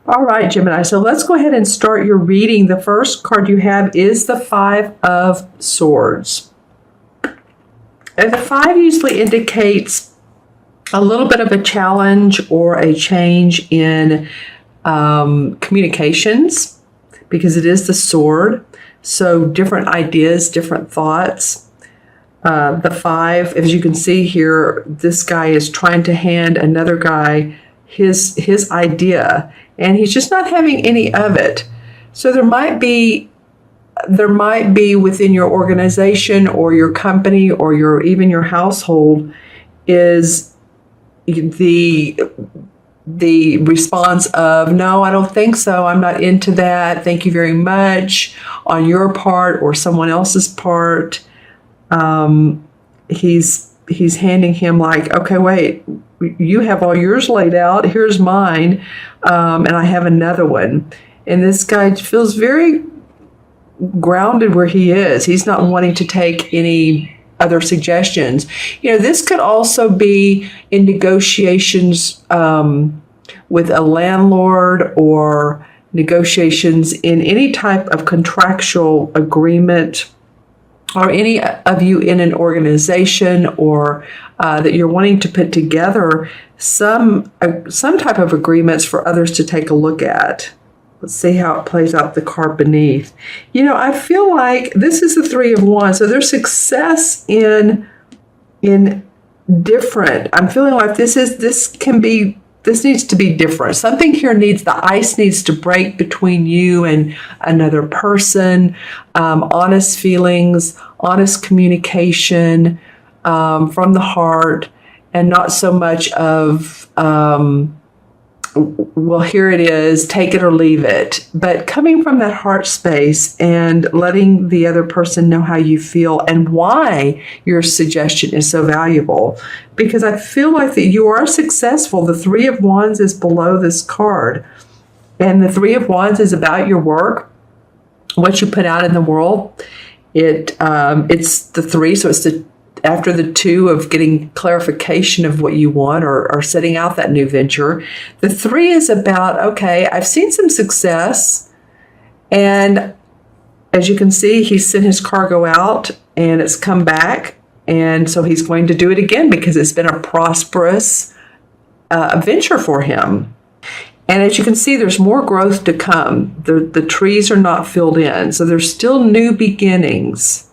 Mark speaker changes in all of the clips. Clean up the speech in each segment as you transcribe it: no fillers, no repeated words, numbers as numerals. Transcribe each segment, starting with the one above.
Speaker 1: All right, Gemini. So let's go ahead and start your reading. The first card you have is the Five of Swords. And the five usually indicates a little bit of a challenge or a change in communications, because it is the sword. So different ideas, different thoughts. The five, as you can see here, this guy is trying to hand another guy his idea, and he's just not having any of it. So there might be within your organization or your company or even your household is the response of, no, I don't think so. I'm not into that. Thank you very much, on your part or someone else's part. He's handing him like, okay, wait, you have all yours laid out. Here's mine. And I have another one. And this guy feels very grounded where he is. He's not wanting to take any other suggestions. This could also be in negotiations with a landlord, or negotiations in any type of contractual agreement, or any of you in an organization, or that you're wanting to put together some type of agreements for others to take a look at. Let's see how it plays out the card beneath. I feel like this is the Three of Wands. So there's success in different. I'm feeling like this needs to be different. Something here the ice needs to break between you and another person. Honest feelings, honest communication from the heart, and not so much of, well, here it is, take it or leave it. But coming from that heart space and letting the other person know how you feel and why your suggestion is so valuable. Because I feel like that you are successful. The Three of Wands is below this card. And the Three of Wands is about your work, what you put out in the world. It's the three, so it's after the two of getting clarification of what you want, or setting out that new venture. The three is about, okay, I've seen some success, and as you can see, he sent his cargo out and it's come back, and so he's going to do it again because it's been a prosperous venture for him. And as you can see, there's more growth to come. The trees are not filled in, so there's still new beginnings.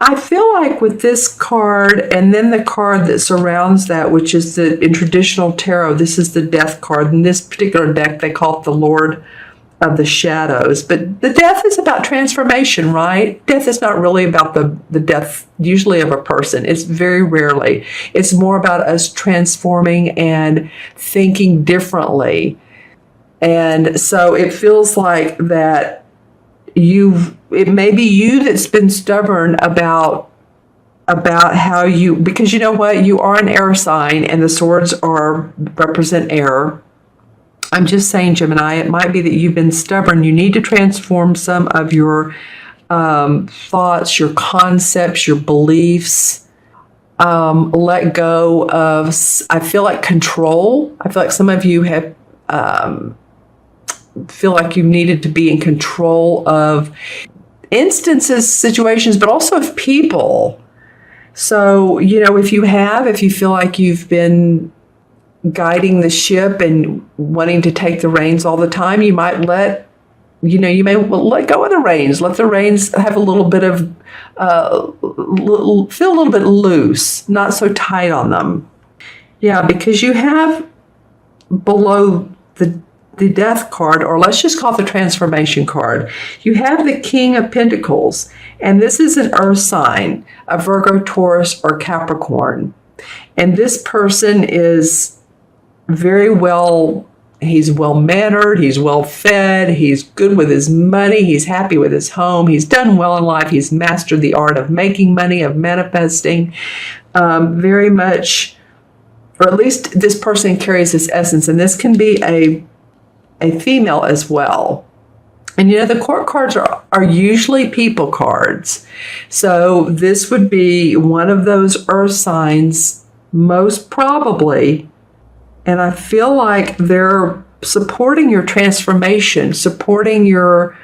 Speaker 1: I feel like with this card, and then the card that surrounds that, which is in traditional tarot, this is the Death card. In this particular deck, they call it the Lord of the Shadows. But the death is about transformation, right? Death is not really about the death, usually, of a person. It's very rarely. It's more about us transforming and thinking differently. And so it feels like that it may be you that's been stubborn about how because you know what, you are an air sign, and the swords represent air. I'm just saying, Gemini, it might be that you've been stubborn. You need to transform some of your thoughts, your concepts, your beliefs. Let go of, I feel like, control. I feel like some of you have feel like you needed to be in control of instances, situations, but also of people. So, if you feel like you've been guiding the ship and wanting to take the reins all the time, you might let go of the reins. Let the reins have a little bit of, feel a little bit loose, not so tight on them. Yeah, because you have below the Death card, or let's just call it the Transformation card, you have the King of Pentacles, and this is an earth sign, a Virgo, Taurus, or Capricorn. And this person is he's well-mannered, he's well-fed, he's good with his money, he's happy with his home, he's done well in life, he's mastered the art of making money, of manifesting, very much, or at least this person carries this essence, and this can be a female as well. And the court cards are usually people cards. So this would be one of those earth signs, most probably. And I feel like they're supporting your transformation, supporting your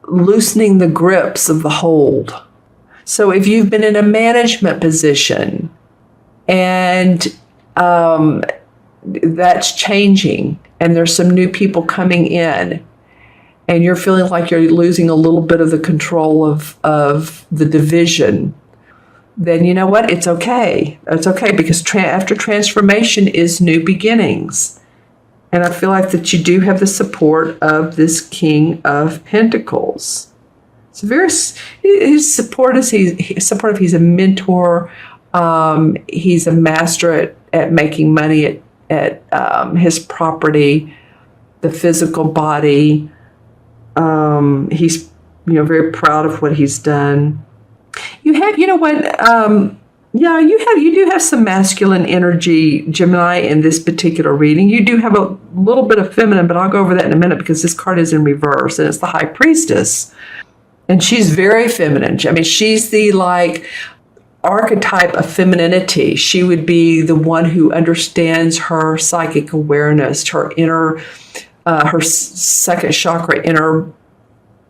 Speaker 1: loosening the grips of the hold. So if you've been in a management position and that's changing and there's some new people coming in and you're feeling like you're losing a little bit of the control of the division, then you know what? It's okay. It's okay, because after transformation is new beginnings. And I feel like that you do have the support of this King of Pentacles. It's his support is he's supportive. He's a mentor. He's a master at making money at his property, the physical body. He's very proud of what he's done. You do have some masculine energy, Gemini, in this particular reading. You do have a little bit of feminine, but I'll go over that in a minute because this card is in reverse and it's the High Priestess. And she's very feminine. I mean, she's the archetype of femininity. She would be the one who understands her psychic awareness, her inner, her second chakra, inner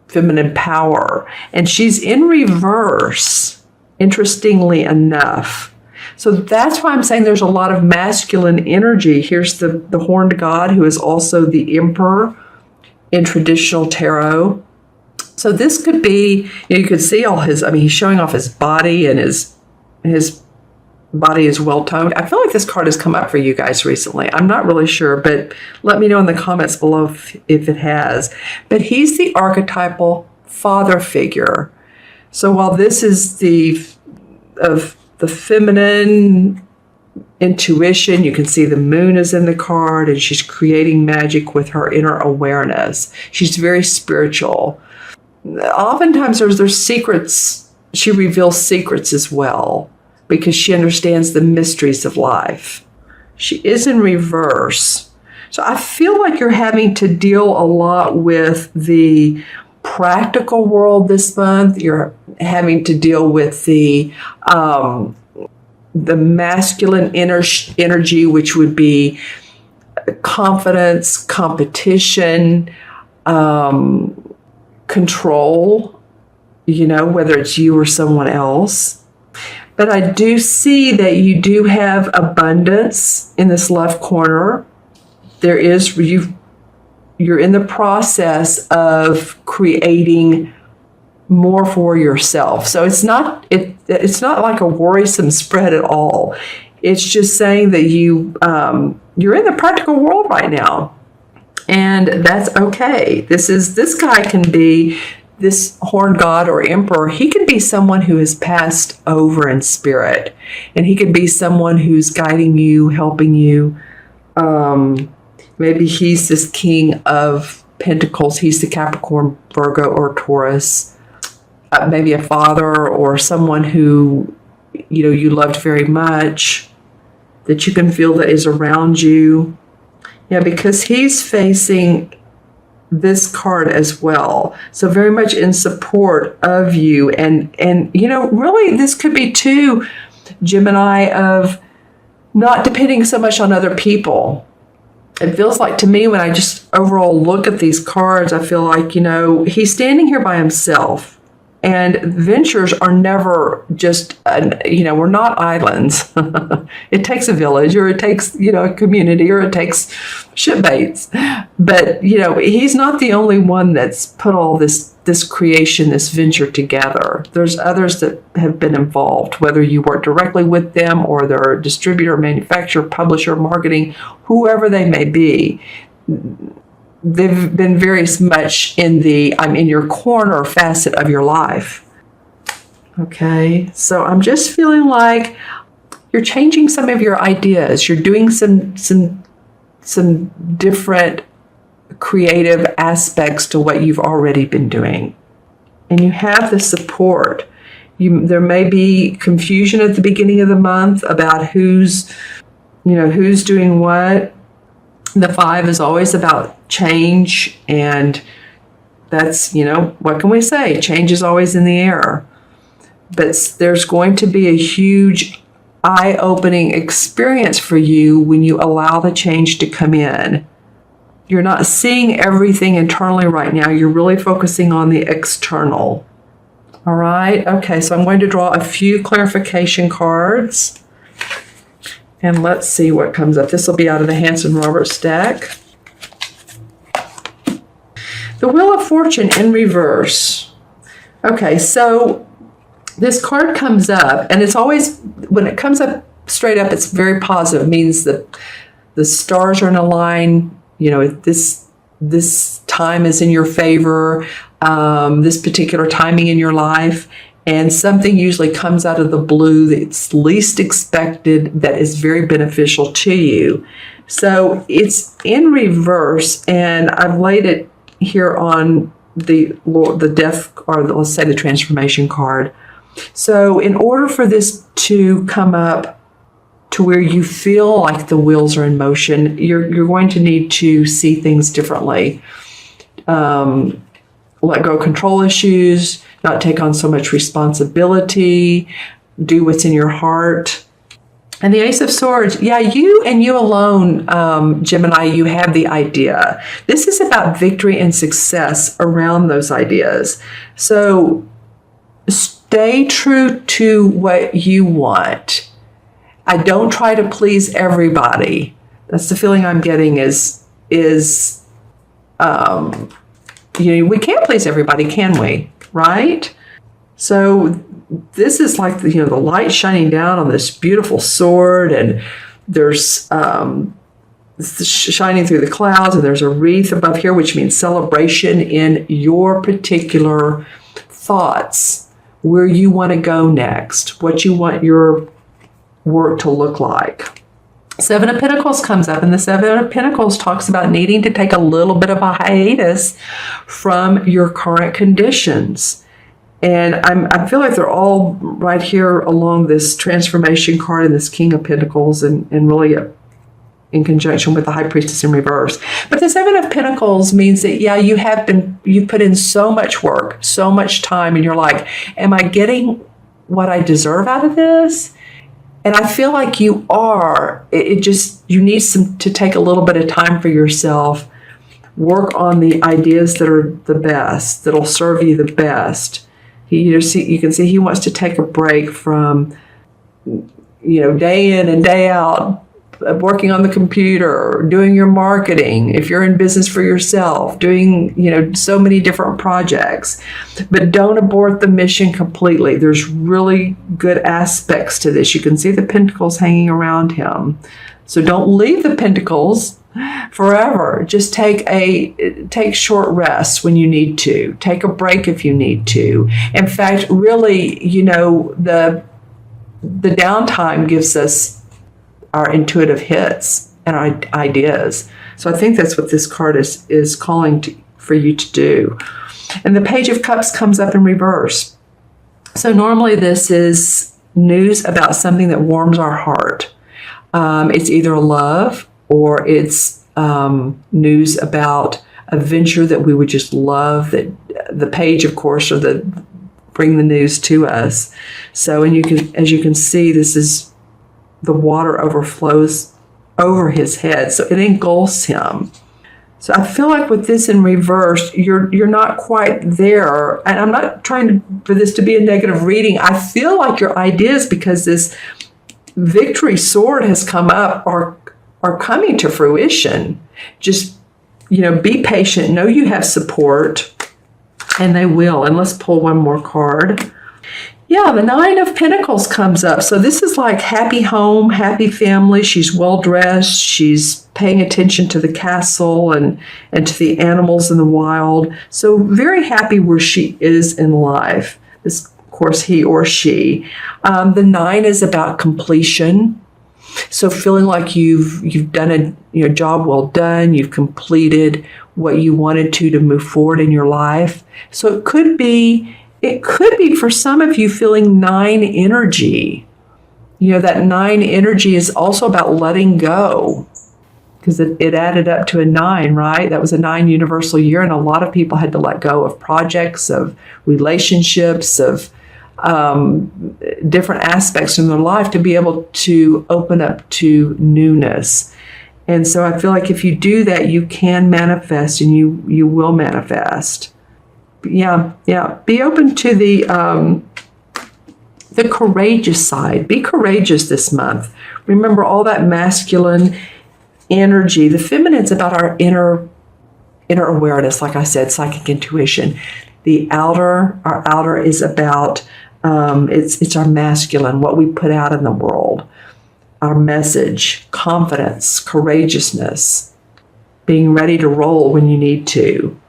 Speaker 1: feminine power. And she's in reverse, interestingly enough. So that's why I'm saying there's a lot of masculine energy. Here's the horned god, who is also the emperor in traditional tarot. So this could be, you could see he's showing off his body, and his body is well toned. I feel like this card has come up for you guys recently. I'm not really sure, but let me know in the comments below if it has. But he's the archetypal father figure. So while this is the feminine intuition, you can see the moon is in the card and she's creating magic with her inner awareness. She's very spiritual. Oftentimes there's secrets. She reveals secrets as well, because she understands the mysteries of life. She is in reverse. So I feel like you're having to deal a lot with the practical world this month. You're having to deal with the masculine energy, which would be confidence, competition, control, whether it's you or someone else. But I do see that you do have abundance in this left corner. You're in the process of creating more for yourself. So it's not like a worrisome spread at all. It's just saying that you're in the practical world right now. And that's okay. This guy can be, this horned god or emperor, he can be someone who has passed over in spirit. And he can be someone who's guiding you, helping you. Maybe he's this King of Pentacles. He's the Capricorn, Virgo, or Taurus. Maybe a father or someone who, you loved very much, that you can feel that is around you. Yeah, because he's facing this card as well. So very much in support of you. And really this could be too, Gemini, of not depending so much on other people. It feels like to me, when I just overall look at these cards, I feel like, he's standing here by himself. And ventures are never just, we're not islands. It takes a village, or it takes, a community, or it takes shipmates. But, he's not the only one that's put all this creation, this venture together. There's others that have been involved, whether you work directly with them or they're a distributor, manufacturer, publisher, marketing, whoever they may be. They've been very much in the I'm in your corner facet of your life. Okay, so I'm just feeling like you're changing some of your ideas. You're doing some different creative aspects to what you've already been doing. And you have the support. There may be confusion at the beginning of the month about who's doing what. The 5 is always about change, and that's, what can we say? Change is always in the air. But there's going to be a huge eye-opening experience for you when you allow the change to come in. You're not seeing everything internally right now. You're really focusing on the external. All right. Okay. So I'm going to draw a few clarification cards. And let's see what comes up. This will be out of the Hanson Roberts deck. The Wheel of Fortune in reverse. Okay. So this card comes up, and it's always, when it comes up straight up, it's very positive. It means that the stars are in a line. This time is in your favor, this particular timing in your life, and something usually comes out of the blue that's least expected that is very beneficial to you. So it's in reverse, and I've laid it here on the death, or let's say the transformation card. So in order for this to come up to where you feel like the wheels are in motion, you're going to need to see things differently. Let go of control issues, not take on so much responsibility, do what's in your heart. And the Ace of Swords, yeah, you and you alone, Gemini, you have the idea. This is about victory and success around those ideas. So stay true to what you want. I don't try to please everybody. That's the feeling I'm getting is we can't please everybody, can we? Right? So this is like the light shining down on this beautiful sword, and there's shining through the clouds, and there's a wreath above here, which means celebration in your particular thoughts, where you want to go next, what you want your work to look like. Seven of Pentacles comes up, and the Seven of Pentacles talks about needing to take a little bit of a hiatus from your current conditions. And I feel like they're all right here along this transformation card and this King of Pentacles, and really in conjunction with the High Priestess in reverse. But the Seven of Pentacles means that, yeah, you've put in so much work, so much time, and you're like, am I getting what I deserve out of this? And I feel like you are. You need to take a little bit of time for yourself, work on the ideas that are the best, that'll serve you the best. You can see he wants to take a break from, day in and day out, working on the computer, doing your marketing, if you're in business for yourself, doing, so many different projects. But don't abort the mission completely. There's really good aspects to this. You can see the pentacles hanging around him. So don't leave the pentacles forever. Just take short rests when you need to. Take a break if you need to. In fact, really, the downtime gives us our intuitive hits and our ideas. So I think that's what this card is calling for you to do. And the Page of Cups comes up in reverse. So normally this is news about something that warms our heart. It's either love, or it's news about a venture that we would just love. That the page, of course, bring the news to us. So, as you can see, this is, the water overflows over his head, so it engulfs him. So I feel like with this in reverse, you're not quite there. And I'm not trying for this to be a negative reading. I feel like your ideas, because this victory sword has come up, are coming to fruition. Just, be patient. Know you have support, and they will. And let's pull one more card. Yeah, the Nine of Pentacles comes up. So this is like happy home, happy family. She's well-dressed. She's paying attention to the castle and to the animals in the wild. So very happy where she is in life. This, of course, he or she. The Nine is about completion. So feeling like you've done a job well done. You've completed what you wanted to move forward in your life. So it could be for some of you feeling nine energy. That nine energy is also about letting go, because it added up to a 9, right? That was a 9 universal year, and a lot of people had to let go of projects, of relationships, of different aspects in their life to be able to open up to newness. And so I feel like if you do that, you can manifest, and you will manifest. Yeah. Be open to the courageous side. Be courageous this month. Remember all that masculine energy. The feminine's about our inner awareness, like I said, psychic intuition. Our outer is about it's our masculine, what we put out in the world, our message, confidence, courageousness, being ready to roll when you need to.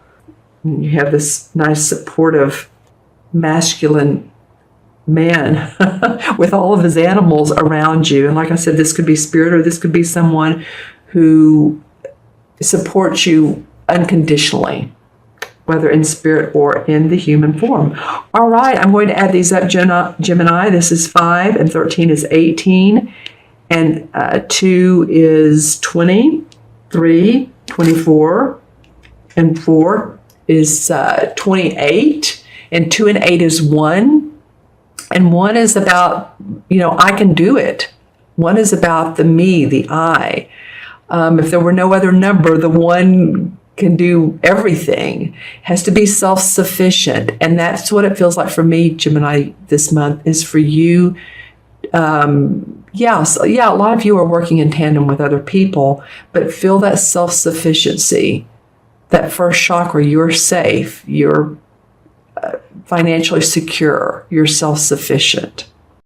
Speaker 1: You have this nice supportive masculine man with all of his animals around you. And like I said, this could be spirit, or this could be someone who supports you unconditionally, whether in spirit or in the human form. All right, I'm going to add these up, Gemini. This is 5, and 13 is 18, and 2 is 20, 3, 24, and 4 is 28, and 2 and 8 is 1. And 1 is about, I can do it. 1 is about the me, the I. If there were no other number, the 1 can do everything. Has to be self-sufficient. And that's what it feels like for me, Gemini, this month, is for you. A lot of you are working in tandem with other people, but feel that self-sufficiency, that first chakra. You're safe. You're financially secure. You're self-sufficient.